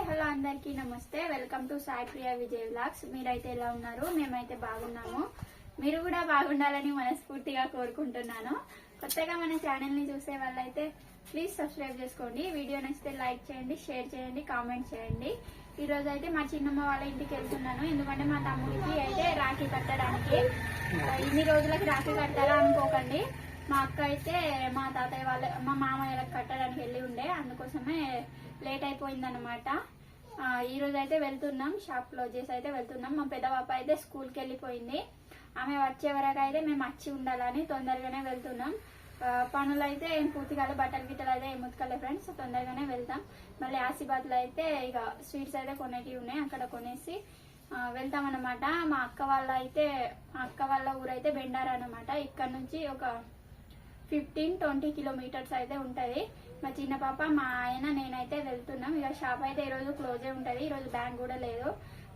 Hello అందరికీ నమస్తే. Welcome to Sai Priya Vijay vlogs. మీరైతే ఎలా ఉన్నారు? మేమైతే బాగున్నాము. మీరు కూడా బాగుండాలని మనస్ఫూర్తిగా కోరుకుంటున్నాను. కొత్తగా మన ఛానల్ ని చూసే వాళ్ళైతే ప్లీజ్ సబ్స్క్రైబ్ చేసుకోండి. వీడియో నచ్చితే లైక్ చేయండి, షేర్ చేయండి, కామెంట్ చేయండి. ఈ రోజు అయితే మా చిన్నమ్మ వాళ్ళ ఇంటికి వెళ్తున్నాను. ఎందుకంటే మా తమ్ముడికి అయితే రాఖీ కట్టడానికి. ఇన్ని రోజులకి రాఖీ కట్టారా అనుకోకండి. మా అక్క అయితే మా తాతయ్య వాళ్ళ మా మామయ్యలకు కట్టడానికి వెళ్ళి ఉండే, అందుకోసమే లేట్ అయిపోయిందన్నమాట. ఈ రోజు అయితే వెళ్తున్నాం, షాప్ క్లోజ్ చేసి అయితే వెళ్తున్నాం. మా పెద్ద పాప అయితే స్కూల్కి వెళ్ళిపోయింది. ఆమె వచ్చే వరకు అయితే మేము వచ్చి ఉండాలని తొందరగానే వెళ్తున్నాం. పనులు అయితే ఏం పూర్తి కాలే, బట్టలు గిట్టలు అయితే ఏం ఉతకలే ఫ్రెండ్స్. తొందరగానే వెళ్తాం. మళ్ళీ ఆసిబాద్లో అయితే ఇక స్వీట్స్ అయితే కొనేటివి ఉన్నాయి, అక్కడ కొనేసి వెళ్తాం అన్నమాట. మా అక్క వాళ్ళ ఊరైతే బెండారా అన్నమాట. ఇక్కడ నుంచి ఒక 15-20 కిలోమీటర్స్ అయితే ఉంటది. మా చిన్న పాప, మా ఆయన, నేనైతే వెళ్తున్నాం. ఇక షాప్ అయితే ఈరోజు క్లోజే ఉంటది. ఈరోజు బ్యాంక్ కూడా లేదు,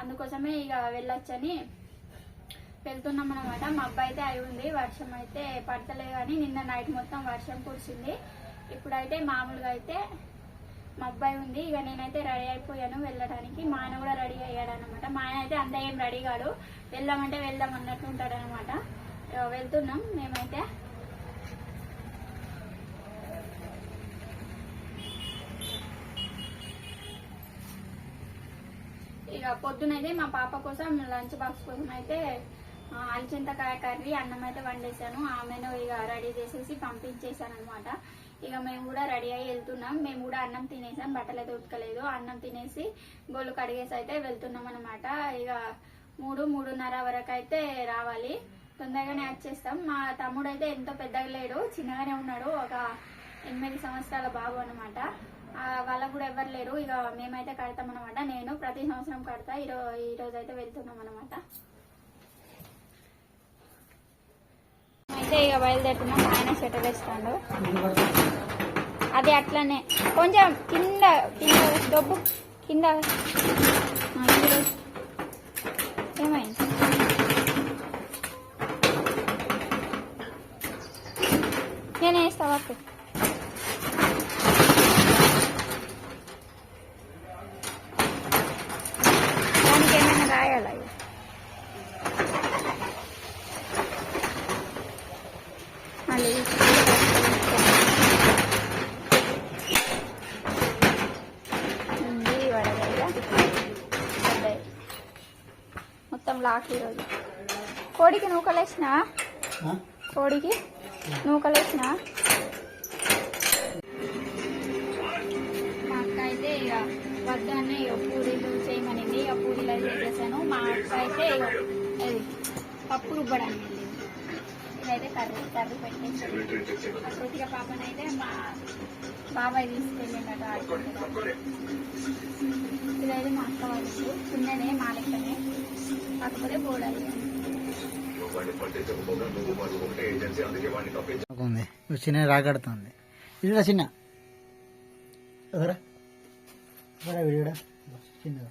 అందుకోసమే ఇక వెళ్ళొచ్చని వెళ్తున్నాం అనమాట. మా అబ్బాయి అయితే అయి ఉంది. వర్షం అయితే పడతలే కానీ నిన్న నైట్ మొత్తం వర్షం కురిసింది. ఇప్పుడైతే మామూలుగా అయితే మా అబ్బాయి ఉంది. ఇక నేనైతే రెడీ అయిపోయాను వెళ్ళడానికి. మా ఆయన కూడా రెడీ అయ్యాడు అనమాట. మా ఆయన అయితే అంత ఏం రెడీ కాడు, వెళ్దామంటే వెళ్దాం అన్నట్టు ఉంటాడు అనమాట. వెళ్తున్నాం మేమైతే. ఇక పొద్దునైతే మా పాప కోసం లంచ్ బాక్స్ కోసం అయితే అలచింతకాయ కర్రీ, అన్నం అయితే వండేసాను. ఆమెను ఇక రెడీ చేసేసి పంపించేసాను అనమాట. ఇక మేము కూడా రెడీ అయ్యి వెళ్తున్నాం. మేము కూడా అన్నం తినేసాం, బట్టలు అయితే ఉతకలేదు. అన్నం తినేసి గోళ్ళు కడిగేసి అయితే వెళ్తున్నాం అనమాట. ఇక 3-3:30 వరకు అయితే రావాలి. తొందరగానే వచ్చేస్తాం. మా తమ్ముడు అయితే ఎంతో పెద్దగా లేడు, చిన్నగానే ఉన్నాడు. ఒక 8 సంవత్సరాల బాబు అనమాట. వాళ్ళకు కూడా ఎవరు లేరు. ఇక మేమైతే కడతాం అనమాట. నేను ప్రతి సంవత్సరం కడతా. ఈ రోజు అయితే వెళ్తున్నాం అనమాట. అయితే ఇక బయలుదేరుతున్నాం. ఆయన షటర్ వేస్తాడు. అది అట్లనే కొంచెం కింద డబ్బు కింద. ఏమైంది? నేను వేస్తా వర్క్. దానికి ఏమైనా రాయాలా? మళ్ళీ మొత్తం లాక్. ఈరోజు కోడికి నూకలేసినా, కోడికి నూకలేసినా. మా అక్క అయితే ఇక వద్దాన్ని పూరీలు చేయమనింది. ఇక పూరీలు అయితే చేశాను. మా అక్క అయితే ఇక పప్పు రుబ్బడానికి వెళ్ళింది. ఇదైతే కర్రీ పెట్టేసాను. ఆ కొద్దిగా పాపనైతే మా బాబాయ్ తీసుకెళ్ళిందట ఆడుకుంటున్నాను. ఇదైతే మా అక్క వాళ్ళు చిన్ననే, మా లెక్కనే, కాకపోతే బోడాలి. చిన్న రాగడుతుంది. ఇది చిన్న వీడియో చిన్నగా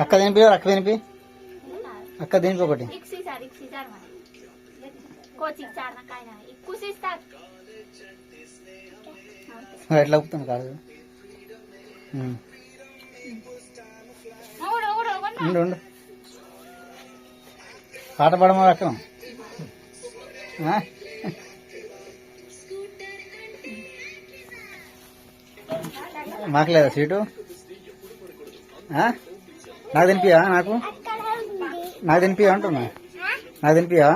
అక్క తినిపి, అక్క తినిపి ఒకటి. ఎట్లా ఊపుతాను కాదు. ఉండు పాట పాడమా అక్క. మాకు లేదా సీటు? నాకు తినిపియా? నాకు తినిపియా అంటున్నా. నాకు తినిపియా?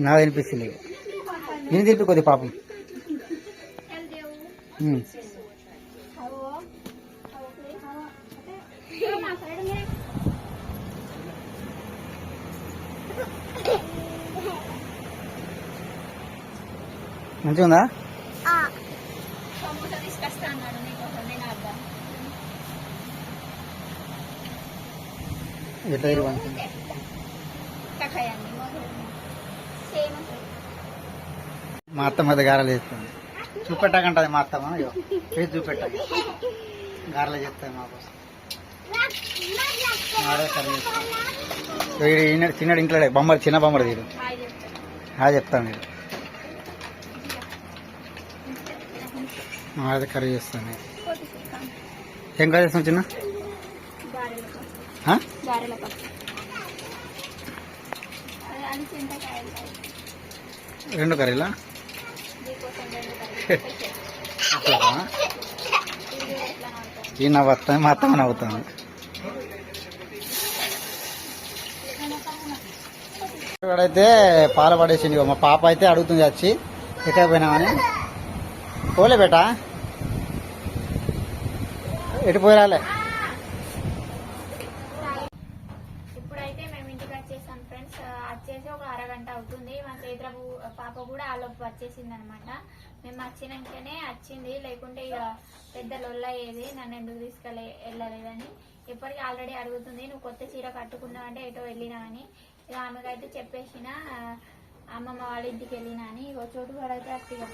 నాకు తినిపిస్తుంది. నేను తినిపి కొద్ది పాపం. మంచిగా ఉందా? సమోసా తీసుకొస్తా అన్నాడు నీకోసం నేను అబ్బా ఎట్లా ఇవ్వండి కఖాయండి సేమ్ మా అత్తమ్మ అది గారెలు చేస్తుంది చూపెట్టాకంటది మా అత్తమ్మ ఇగో చేసి చూపెట్టాలి గారెలు చేస్తుంది మా కోసం ఆడే కర్రీ చేస్తాను చిన్నడు ఇంట్లో బొమ్మలు చిన్న బొమ్మలు తీరు హాయ్ చెప్తాను అదే చెప్తాను మీరు అదే కర్రీ చేస్తాను ఏం కర్రీ చేస్తాం చిన్న గారెల పప్పు అది చింతకాయలు రెండు కర్రీలా దీనికోసం రెండు కర్రీలు అట్లా ఇది ఎట్లా నవ్వుతాను ఈ నవ్వుతాను మా అత్తమ్మ నవ్వుతాను ఇక్కడైతే పాలు పడేసింది మా పాప అయితే అడుగుతుంది వచ్చి ఎక్కడ పోయినామని పోలే బేటా ఎటు పోయి రాలే ఇప్పుడైతే మేము ఇంటికి వచ్చేసాం ఫ్రెండ్స్ వచ్చేసి ఒక అరగంట అవుతుంది మా చైత్ర పాప కూడా ఆలోపు వచ్చేసింది అనమాట మేము వచ్చినాకనే వచ్చింది లేకుంటే ఇక పెద్ద లొల్ల అయ్యేది నన్ను ఎందుకు వెళ్ళలేదని ఇప్పటికీ ఆల్రెడీ అడుగుతుంది నువ్వు కొత్త చీర కట్టుకున్నావు అంటే ఎటో వెళ్ళినా అని ఇక ఆమెకైతే చెప్పేసిన అమ్మమ్మ వాళ్ళ ఇంటికి వెళ్ళినా అని ఇక చోటు కూడా అయితే అట్టిగా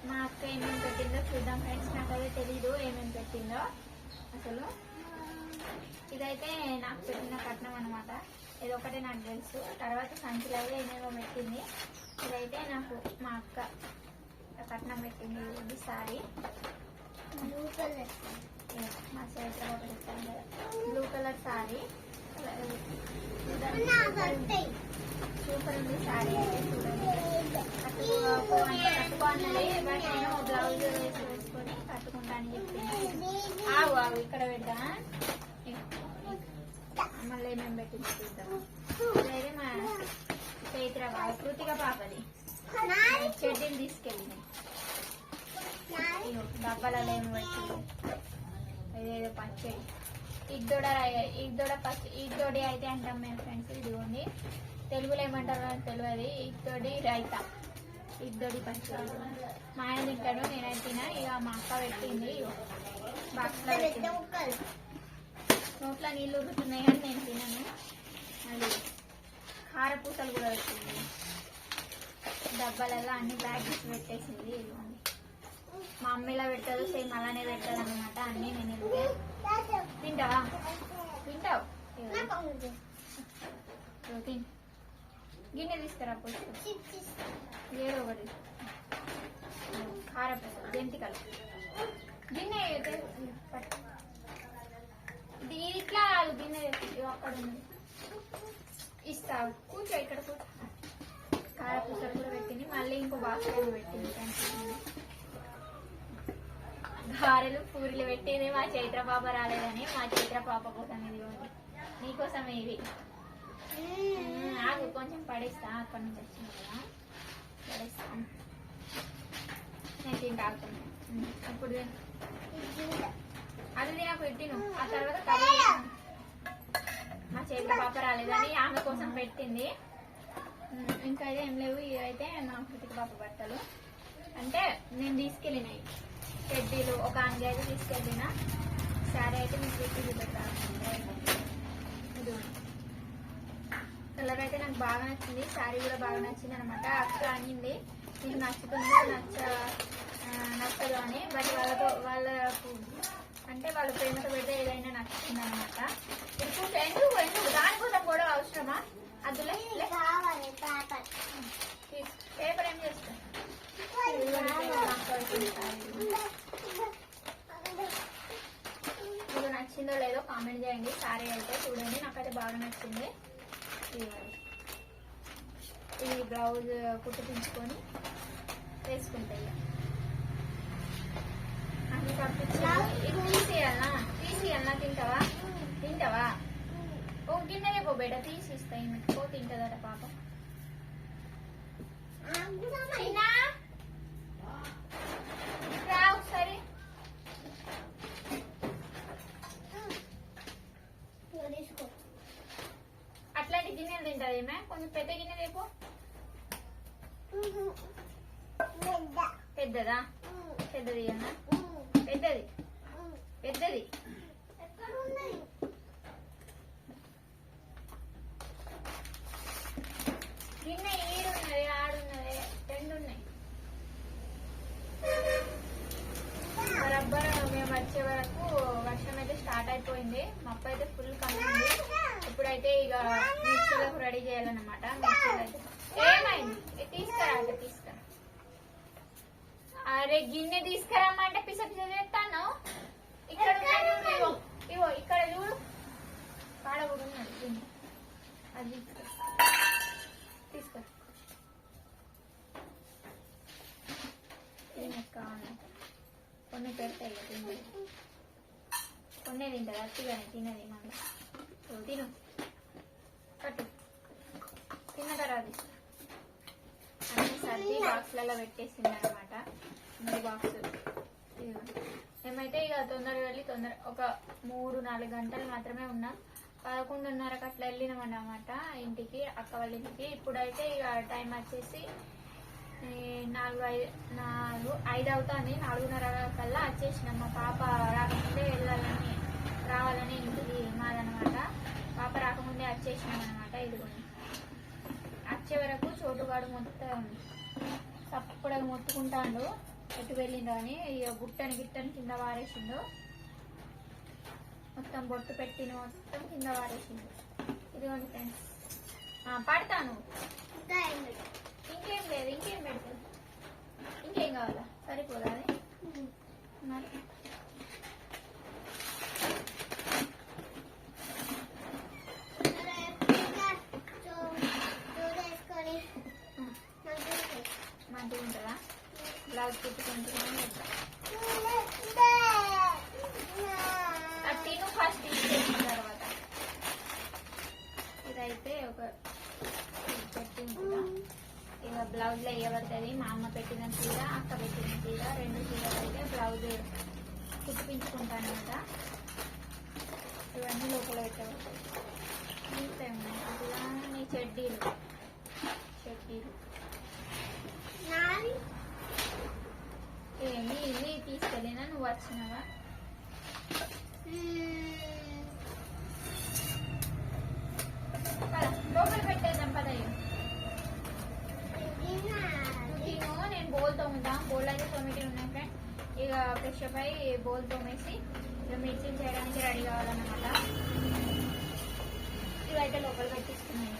మా అక్క ఏమేమి పెట్టిందో చూద్దాం ఫ్రెండ్స్ నాకైతే తెలీదు ఏమేమి పెట్టిందో అసలు ఇదైతే నాకు పెట్టిన కట్నం అనమాట ఇదొకటే నాకు తెలుసు తర్వాత సంచిలో అయితే ఏమేమో పెట్టింది ఇదైతే నాకు మా అక్క కట్నం పెట్టింది ఇది సారీ మా చేతిలో ఒకటి ఇస్తాను కదా బ్లూ కలర్ సారీ సూపర్ ఉంది సారీ అయితే చూడండి కట్టుకోవాలి బట్ నేను బ్లౌజ్ వేసుకొని కట్టుకుంటా అని చెప్పింది ఆవు ఇక్కడ పెడదా మళ్ళీ ఏమేమి పెట్టింది చూద్దాం ఇదైతే మా చైత్ర కృతిక పాపది చెడ్డీలు తీసుకెళ్ళినాయి డబ్బాలలో ఏమి పెట్టింది ఇదేదో పచ్చడి ఇద్దొడి అయితే అంటాం మేము ఫ్రెండ్స్ ఇదిగోండి తెలుగులో ఏమంటారో నాకు తెలియదు ఇద్దొడి రైతా ఇద్దొడి పచ్చడి మా ఆయన తింటాడు నేనైతే తినా ఇక మా అక్క పెట్టింది బాక్స్లో పెట్టింది నోట్లో నీళ్ళు ఉరుకుతున్నాయి కానీ నేను తినను మళ్ళీ కారపూసలు కూడా పెట్టింది డబ్బాలలో అన్ని బ్యాగ్స్ పెట్టేసింది ఇదిగోండి మా అమ్మ ఇలా పెట్టదు సేమ్ అలానే పెట్టదు అనమాట అన్ని నేను వెళ్తే తింటావా తింటావు తిన్ గిన్నె తీసుకురా పుస్తకం ఏదో ఒకటి కారపూస జంతికలు గిన్నె ఇది ఇట్లా గిన్నె అక్కడ ఉంది ఇస్తావు కూర్చో ఇక్కడ కూర్చో కారపూసలు కూడా పెట్టింది మళ్ళీ ఇంకో బాక్స్ పెట్టింది గారెలు పూరీలు పెట్టింది మా చైత్ర పాప రాలేదని మా చైత్ర పాప కోసం ఇది నీకోసం ఇవి ఆగు కొంచెం పడేస్తా అక్కడి నుంచి వచ్చింది కదా పడేస్తాను నేను తింటాను ఇప్పుడు అది నాకు పెట్టిను ఆ తర్వాత కర్రీ మా చైత్ర పాప రాలేదని ఆమె కోసం పెట్టింది ఇంకా అయితే ఏం లేవు ఇవైతే మా కృతిక పాప బట్టలు అంటే నేను తీసుకెళ్ళినాయి చెడ్డీలు ఒక అంగి అయితే తీసుకెళ్ళిన శారీ అయితే మీకు చూసి పెట్టాను కలర్ అయితే నాకు బాగా నచ్చింది శారీ కూడా బాగా నచ్చింది అనమాట అక్క అనింది నీకు నచ్చుతుందో నచ్చదు అని బట్ వాళ్ళకు అంటే వాళ్ళ ప్రేమతో పెడితే ఏదైనా నచ్చుతుంది అనమాట ఇప్పుడు ఎందుకు దానికోసం కూడా అవసరమా అందులో పేపర్ ఏం చేస్తా మీకు నచ్చిందో లేదో కామెంట్ చేయండి సారీ అయితే చూడండి నాకైతే బాగా నచ్చింది ఈ బ్లౌజ్ కుట్టించుకొని వేసుకుంటాయి అన్ని తీసేయాలనా తింటావా ఓ గిన్నె పో బేట తీసి ఇస్తాయి ఓ తింటదట పాప ఒకసారి అట్లాంటి గిన్నెలు తింటదేమే కొంచెం పెద్ద గిన్నె రేపు పెద్దదా పెద్దది అన్న పెద్దది పెద్దది గిన్నె ఈడున్నది ఆడున్నది రెండు ఉన్నాయి. రబ్బర్ మేము వచ్చే వరకు వర్షం అయితే స్టార్ట్ అయిపోయింది. మప్పు అయితే ఫుల్ కమ్మింది. ఇప్పుడైతే ఇక మిక్సీలకు రెడీ చేయాలన్నమాట. మిక్సీలు అయితే ఏమైంది తీసుకురా అంటే తీసుకురా. అరే గిన్నె తీసుకురామంటే పిస పిస చేస్తాను. ఇక్కడ ఉన్నాయి చూడు, ఇగో ఇగో ఇక్కడ చూడు కాడ కూడా ఉన్నది గిన్నె. అది తీసుకురా తీసుకురా. గిన్నె కావాలంట కొన్ని పెడతాయి తిన్నది, కొన్ని తింటుంది అట్టిగానే తినది. మళ్ళీ తిను కట్టు తిన్న తర్వాత అన్ని సర్ది బాక్స్లలో పెట్టేసింది అనమాట. మూడు బాక్స్ మేమైతే ఇక తొందరగా వెళ్ళి ఒక 3-4 గంటలు మాత్రమే ఉన్నాం. 11:30కి అట్లా వెళ్ళినాం అన్నమాట ఇంటికి, అక్క వాళ్ళ ఇంటికి. ఇప్పుడైతే ఇక టైం వచ్చేసి 5 అవుతుంది. 4:30 కల్లా వచ్చేసినాం. మా పాప రాకముందే రావాలని ఇంటికి మాదనమాట. పాప రాకముందే వచ్చేసినాం అనమాట. ఇదిగోండి వచ్చే వరకు చోటుగాడు మొత్తం తప్పుడగా మొత్తుకుంటాడు ఎటు వెళ్ళిండో అని. ఇక గిట్టని కింద వారేసిండు. మొత్తం బొట్టు పెట్టిన మొత్తం కింద వారేసిండు. ఇదిగోండి ఫ్రెండ్స్ పడతాను. ఇంకేం లేదు, ఇంకేం పెడతాను, ఇంకేం కావాలా? సరిపోదా అది మరి? మంచిగా ఉంటుందా? బ్లౌజ్ కుట్టుకుంటున్నాను. తిను ఫస్ట్ తీసుకెళ్ళిన తర్వాత ఇదైతే ఒక పెట్టిందా ఇక బ్లౌజ్ లో వేయబడుతుంది. మా అమ్మ పెట్టిన చీర, అక్క పెట్టిన చీర, 2 చీరలు అయితే బ్లౌజ్ కుట్టించుకుంటాను అనమాట. ఇవన్నీ లోపల పెట్టబడతాయి. అట్లానే చెడ్డీలు ఇవి తీసుకెళ్ళినా నువ్వు వచ్చినావా? లోపల పెట్టేద్దాం పదయ్యో. నేను బోల్ తోముదాం. బోల్ అయితే తొమ్మిది ఉన్నాయి ఫ్రెండ్. ఇక ఫ్రెష్ అప్ అయి బోల్ తోమేసి ఇక మిర్చిలు చేయడానికి రెడీ కావాలన్నమాట. ఇవైతే లోపల పెట్టిస్తున్నాయి.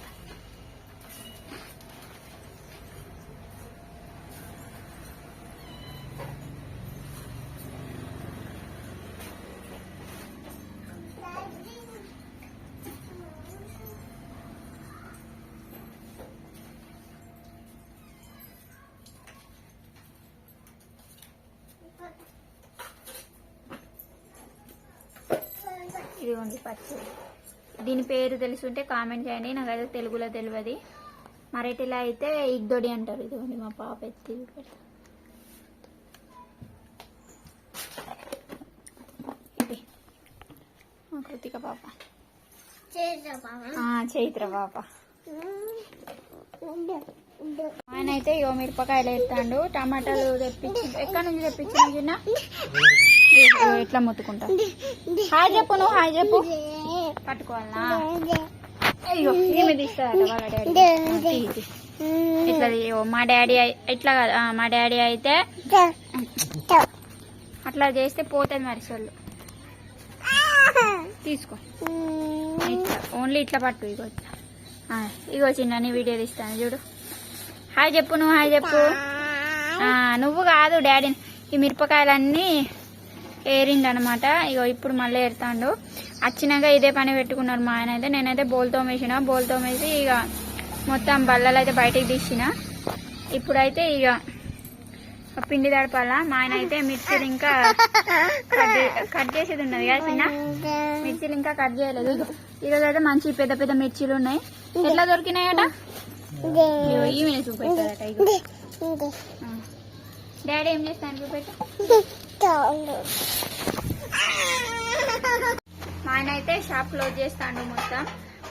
ఇదిగోండి పచ్చడి. దీని పేరు తెలుసుంటే కామెంట్ చేయండి. నాకైతే తెలుగులో తెలియదు. మరాఠీలో అయితే ఇగ్దొడి అంటారు. ఇదిగోండి మా పాప ఎత్తి ఇది మా కృతిక పాప, చైత్ర పాప. ఆయన అయితే ఇగో మిరపకాయలు ఎత్తాడు. టమాటాలు తెప్పించి ఎక్కడి నుంచి తెప్పించిన చిన్న ఎట్లా మొత్తుకుంటా. హాయ్ చెప్పు, నువ్వు హాయ్ చెప్పు. పట్టుకోవాలా? అయ్యో ఏమి తీస్తారట వాళ్ళ డాడీ. ఇట్లా మా డాడీ ఇట్లా మా డాడీ అయితే అట్లా చేస్తే పోతుంది మరి సొల్లు. తీసుకో ఇట్లా ఓన్లీ ఇట్లా పట్టు. ఇగో ఇగో చిన్న నీ వీడియో తీస్తాను చూడు. హాయ్ చెప్పు, నువ్వు హాయ్ చెప్పు. నువ్వు కాదు డాడీని. ఈ మిరపకాయలన్నీ ఏరిండు అనమాట. ఇగో ఇప్పుడు మళ్ళీ ఏరుతాడు. వచ్చినాక ఇదే పని పెట్టుకున్నారు మా ఆయన అయితే. నేనైతే బోల్ తోమేసిన. బోల్ తోమేసి ఇక మొత్తం బల్లలు అయితే బయటికి తీసిన. ఇప్పుడైతే ఇక పిండి తడపాలా. మా ఆయన అయితే మిర్చిలు ఇంకా కట్ చేసేది ఉన్నది కదా చిన్న. మిర్చిలు ఇంకా కట్ చేయలేదు. ఈరోజు అయితే మంచి పెద్ద పెద్ద మిర్చిలు ఉన్నాయి. ఎట్లా దొరికినాయట? ఈమె చూపెట్టారట. ఇగో డాడీ ఏం చేస్తాను చూపెట్ట. మా ఆయన అయితే షాప్ క్లోజ్ చేస్తాడు మొత్తం.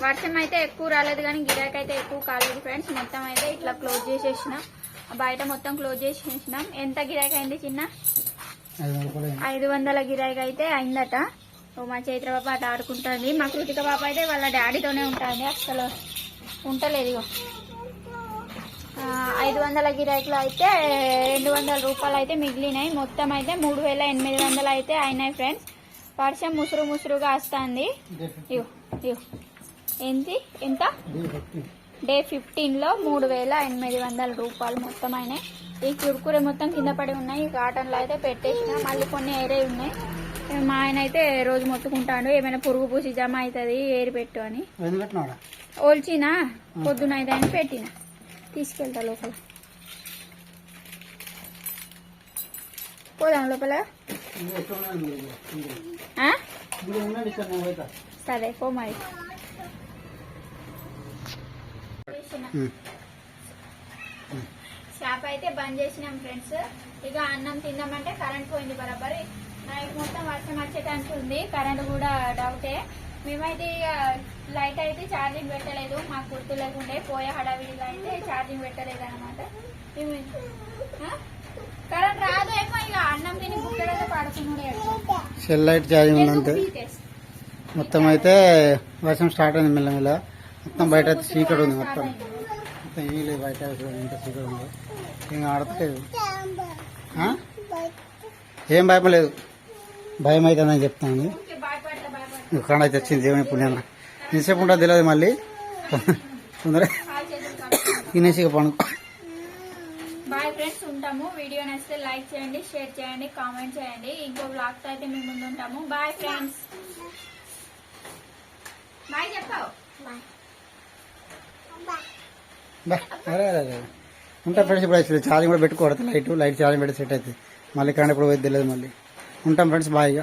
వర్షం అయితే ఎక్కువ రాలేదు కానీ గిరాకీ అయితే ఎక్కువ కాలేదు ఫ్రెండ్స్. మొత్తం అయితే ఇట్లా క్లోజ్ చేసేసినాం. బయట మొత్తం క్లోజ్ చేసేసినాం. ఎంత గిరాకీ అయింది చిన్న? 500 గిరాయికి అయితే అయిందట. ఓ మా చైత్ర పాప అటు ఆడుకుంటుంది. మా కృతిక పాప అయితే వాళ్ళ డాడీతోనే ఉంటుంది, అసలు ఉండలేదు. ఇగో 500 గిరాయిలో అయితే 200 రూపాయలు అయితే మిగిలినాయి. మొత్తం అయితే 3800 అయితే అయినాయి ఫ్రెండ్స్. వర్షం ముసురుగా వస్తుంది. ఇగో ఇగో ఎంత డే 15లో 3800 రూపాయలు మొత్తం అయినాయి. ఈ కుర్కురే మొత్తం కింద పడి ఉన్నాయి. ఈ కాటన్లో అయితే పెట్టేసిన, మళ్ళీ కొన్ని ఏరే ఉన్నాయి. మా ఆయన అయితే రోజు మొత్తుకుంటాడు, ఏమైనా పురుగు పూసి జమ అవుతుంది ఏరి పెట్టు అని. ఓల్చినా పొద్దున అయితే అని పెట్టిన, తీసుకెళ్తా లోపల. పోదాం లోపల. సరే పో మరి. షాప్ అయితే బంద్ చేసినాం ఫ్రెండ్స్. ఇక అన్నం తిందామంటే కరెంట్ పోయింది బరాబరి. నైట్ మొత్తం వర్షం వచ్చేటానికి ఉంది, కరెంట్ కూడా డౌటే. మేమైతే ఇక లైట్ అయితే ఛార్జింగ్ పెట్టలేదు, మాకు గుర్తు లేకుండే. పోయే హడావిడిలో అయితే ఛార్జింగ్ పెట్టలేదు అనమాట. కరెంట్ రాదు ఏమో. ఇక అన్నం తిని బుక్కడైతే పడుతున్నాడే. సెల్ లైట్ ఛార్జింగ్ ఉందంటే మొత్తం అయితే వర్షం స్టార్ట్ అయింది మెల్లమెల్ల. మొత్తం బయట చీకటి ఉంది, మొత్తం ఏం లేదు బయట. ఎంత చీకటి ఉందో ఏం ఆడతలేదు. ఏం భయం లేదు, భయం అవుతుందని చెప్తాను. కరెంట్ అయితే వచ్చింది, దేవుని పుణ్యాన. ఎంతసేపు ఉంటుందో తెలియదు. మళ్ళీ తొందరగా తినేసి పనుకో. బాయ్ ఫ్రెండ్స్, ఉంటాము. వీడియో నచ్చితే లైక్ చేయండి, షేర్ చేయండి, కామెంట్ చేయండి. ఇంకో బ్లాగ్ తో అయితే మేము ముందు ఉంటాము. Bye friends. బాయ్ చెప్పావు. అరే అరే ఉంటా ఫ్రెండ్స్. ఇప్పుడు అయితే ఛార్జింగ్ కూడా పెట్టుకోవడదు. లైట్ ఛార్జింగ్ పెట్టి సెట్ అవుతుంది. మళ్ళీ కరెంట్ ఇప్పుడు తెలియదు. మళ్ళీ ఉంటాం ఫ్రెండ్స్, బాయ్.